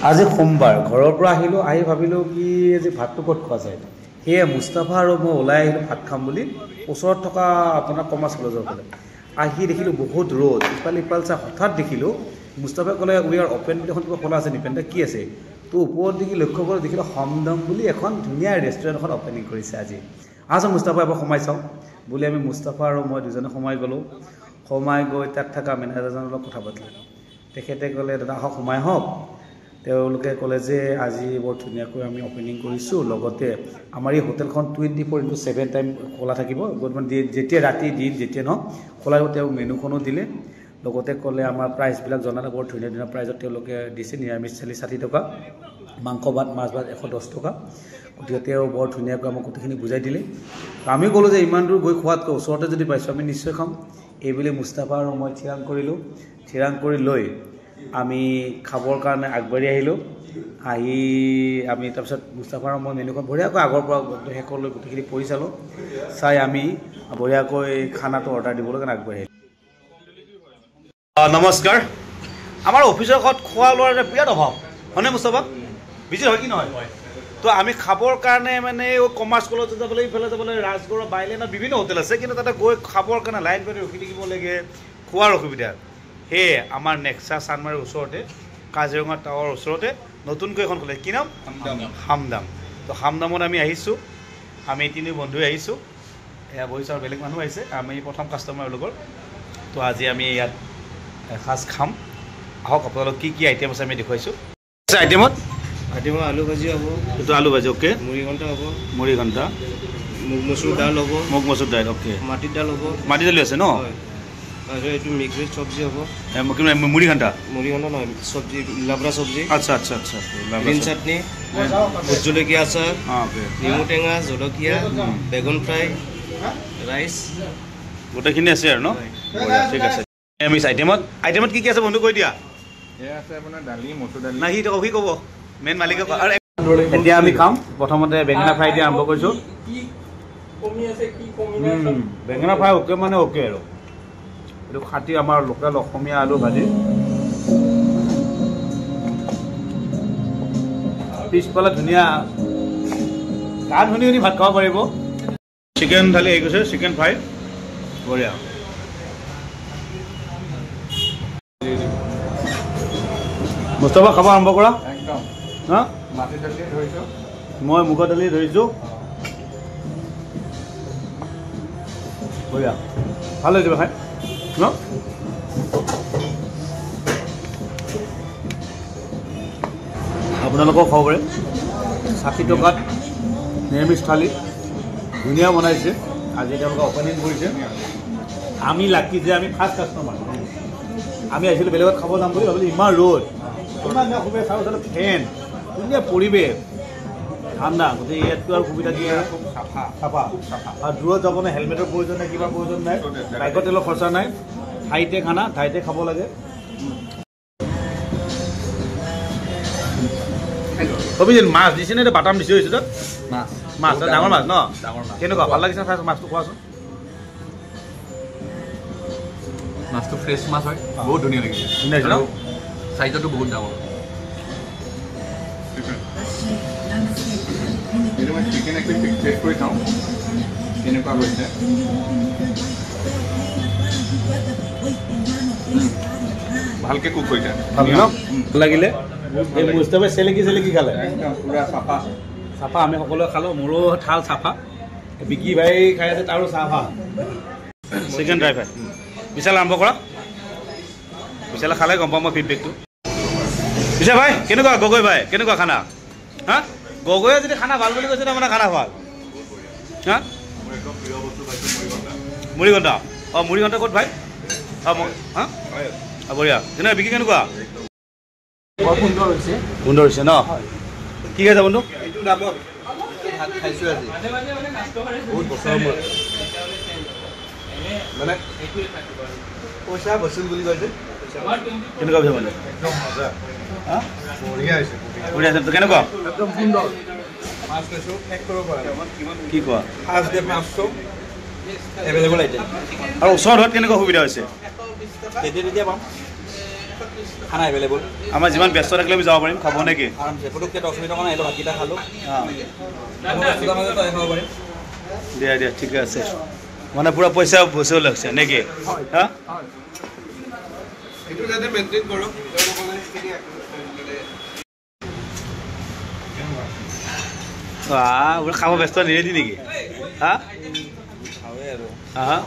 আজি সোমবাৰ ঘৰৰ পৰা আহিলোঁ আহি ভাবিলোঁ কি আজি ভাতটো ক'ত খোৱা যায় সেয়ে মুস্তাফা আৰু মই ওলাই আহিলোঁ ভাত খাম বুলি ওচৰত থকা আপোনাৰ কমাৰ্চ কলেজৰ ফালে আহি দেখিলোঁ বহুত ৰ'দ ইফাল চাই হঠাৎ দেখিলোঁ মুস্তাফাই ক'লে উই আৰ অ'পেন বুলি এখন কিবা খোলা আছে নিপেণ্টা কি আছে তো ওপৰত দেখি লক্ষ্য কৰি দেখিলোঁ হমদম বুলি এখন ধুনীয়া ৰেষ্টুৰেণ্ট এখন অ'পেনিং কৰিছে আজি আছোঁ মুস্তাফা এবাৰ সোমাই চাওঁ বুলি আমি মুস্তাফা আৰু মই দুজনে সোমাই গ'লোঁ সোমাই গৈ তাত থকা মেনেজাৰজনৰ লগত কথা পাতিলোঁ তেখেতে ক'লে দাদা আহক সোমাই হওক তেওঁলোকে ক'লে যে আজি বৰ ধুনীয়াকৈ আমি অ'পেনিং কৰিছোঁ লগতে আমাৰ এই হোটেলখন 24/7 টাইম খোলা থাকিব যেতিয়া ৰাতি দিন যেতিয়া নহওক খোলা তেওঁ মেনুখনো দিলে লগতে ক'লে আমাৰ প্ৰাইচবিলাক জনালে বৰ ধুনীয়া ধুনীয়া প্ৰাইজত তেওঁলোকে দিছে নিৰামিষ থালি 60 টকা মাংস ভাত মাছ ভাত 110 টকা গতিকে তেওঁ বৰ ধুনীয়াকৈ আমাক গোটেইখিনি বুজাই দিলে আমি ক'লোঁ যে ইমান দূৰ গৈ খোৱাতকৈ ওচৰতে যদি পাইছোঁ আমি নিশ্চয় খাম এইবুলি মুস্তাফা আৰু মই থিৰাং কৰি লৈ আমি খাবৰ কাৰণে আগবাঢ়ি আহিলোঁ আহি আমি তাৰপিছত মুস্তাফা আৰু মই মেনুখন বঢ়িয়াকৈ আগৰ পৰা শেষলৈ গোটেইখিনি পঢ়ি চালোঁ চাই আমি বঢ়িয়াকৈ খানাটো অৰ্ডাৰ দিবলৈ কাৰণে আগবাঢ়ি আহিলোঁ নমস্কাৰ আমাৰ অফিচৰ ঘৰত খোৱা লোৱাৰ বিৰাট অভাৱ হয়নে মুস্তাফা বিজি হয় কি নহয় তো আমি খাবৰ কাৰণে মানে কমাৰ্চ কলেজত যাবলৈ ইফালে যাবলৈ ৰাজগড় বাইলেণ্ডত বিভিন্ন হোটেল আছে কিন্তু তাতে গৈ খাবৰ কাৰণে লাইন পাতি ৰখি থাকিব লাগে খোৱাৰ অসুবিধা সেয়ে আমাৰ নেক্সা চানমাৰীৰ ওচৰতে কাজিৰঙা টাৱাৰ ওচৰতে নতুনকৈ এখন খোলে কি নাম হামদাম তো হামদামত আমি আহিছোঁ আমি তিনি বন্ধুৱে আহিছোঁ এয়া বহিছোঁ আৰু বেলেগ মানুহ আহিছে আমি প্ৰথম কাষ্টমাৰ লগৰ তো আজি আমি ইয়াত এসাঁজ খাম আহক আপোনালোক কি আইটেম আছে আমি দেখুৱাইছোঁ আইটেমত আলু ভাজি হ'ব এইটো আলু ভাজি অ'কে মুড়ি ঘণ্টা হ'ব মুড়ি ঘণ্টা মুগ মচুৰ দাইল হ'ব মুগ মচুৰ দাইল অ'কে মাটিৰ দাইল হ'ব মাটি দালি আছে ন তাৰপিছত এইটো মিক্স ভেজ চব্জি হ'ব মুড়ি ঘণ্টা নহয় চব্জি লাবৰা চব্জি আচ্ছা গ্ৰীণ চাটনি ভোট জলকীয়া আচাৰ নেমু টেঙা জলকীয়া বেগুন ফ্ৰাই ৰাইচ গোটেইখিনি আছে আৰু ন ঠিক আছে নিৰামিষ আইটেমত কি আছে বন্ধু কৈ দিয়া দালি মচুৰ দালি না সি ক'ব মেইন মালিকে এতিয়া আমি খাম প্ৰথমতে বেঙেনা ফ্ৰাই দি আৰম্ভ কৰিছোঁ বেঙেনা ফ্ৰাই অ'কে মানে অ'কে আৰু এইটো খাটি আমাৰ লোকেল অসমীয়া আলু ভাজি পিছফালে ধুনীয়া গা ধুনি ভাত খাব পাৰিব চিকেন থালি আহি গৈছে চিকেন ফ্ৰাই বঢ়িয়া মুস্তাফা খাব আৰম্ভ কৰা হা মই মুগৰ দালি ধৰিছোঁ বঢ়িয়া ভাল লাগিব খাই ন আপোনালোকেও খাব পাৰে 60 টকাত নিৰামিষ থালি ধুনীয়া বনাইছে আজি তেওঁলোকে অ'পেনিং কৰিছে আমি লাকি যে আমি ফাৰ্ষ্ট কাষ্টমাৰ আমি আহিছিলোঁ বেলেগত খাব যাম বুলি ভাবিলোঁ ইমান ৰ'দ ইমান সুবিধা চাওঁ ফেন ধুনীয়া পৰিৱেশ ঠাণ্ডা গতিকে ইয়াততো আৰু সুবিধা দিয়ে চাফা আৰু দূৰত যাবলৈ হেলমেটৰ প্ৰয়োজন নাই কিবা প্ৰয়োজন নাই বাইকৰ তেলৰ খৰচা নাই ঠাইতে খানা ঠাইতে খাব লাগে অভিজিত মাছ দিছে নে বাটাম দিছে হৈছে তাত মাছ ডাঙৰ মাছ ন কেনেকুৱা ভাল লাগিছে ফাৰ্ষ্ট মাছটো খোৱাচোন মাছটো ফ্ৰেছ মাছ হয় বহুত ধুনীয়া লাগিছে ধুনীয়া ন চাইজটো বহুত ডাঙৰ চিকেন একদম টেষ্ট কৰি চাওঁ কেনেকুৱা হৈছে ভালকৈ কুক কৰিছে ভাল লাগিলে এই মুস্তাফাই চেলেকি খালে পুৰা চাফা আমি সকলোৱে খালোঁ মোৰো থাল চাফা বিকি ভাই খাই আছে তাৰো চাফা চিকেন ড্ৰাই ফ্ৰাই বিশাল আৰম্ভ কৰা বিশালে খালে গম পাম মই ফিডবেকটো পিছে ভাই কেনেকুৱা গগৈ ভাই কেনেকুৱা খানা হা গগৈয়ে যদি খানা ভাল বুলি কৈছে তাৰমানে খানা ভাল হা মুড়ি ঘণ্টা মুড়ি ঘণ্টা ক'ত ভাই হা বঢ়িয়া কেনেকুৱা বিকি কেনেকুৱা সুন্দৰ হৈছে ন কি খাইছা বন্ধু খাইছোঁ আজি বহুত বছৰৰ মূৰত মানে পইচা বচুল বুলি কৈছে কেনেকুৱা হৈছে মানে একদম মজা বঢ়িয়া হৈছে কেনেকুৱা একদম সুন্দৰ মাছ লৈছোঁ শেষ কৰিব পৰা কি কোৱা ফাৰ্ষ্ট ডে মাছটো এভেইলেবল আইটেম আৰু ওচৰত হোৱাত কেনেকুৱা সুবিধা হৈছে তেতিয়া পাম খানা এভেইলেবল আমাৰ যিমান ব্যস্ত থাকিলে আমি যাব পাৰিম খাব নেকি আৰামছে পটককৈ 10 মিনিটৰ কাৰণে আহিলোঁ ভাতকেইটা খালোঁ খাব পাৰিম দিয়া দিয়া ঠিকে আছে মানে পুৰা পইচা বচিব লাগছে নেকি হা এইটো যাতে মেইনটেইন কৰক খাব ব্যস্ত নিদি নেকি হা খাওঁৱে আৰু হা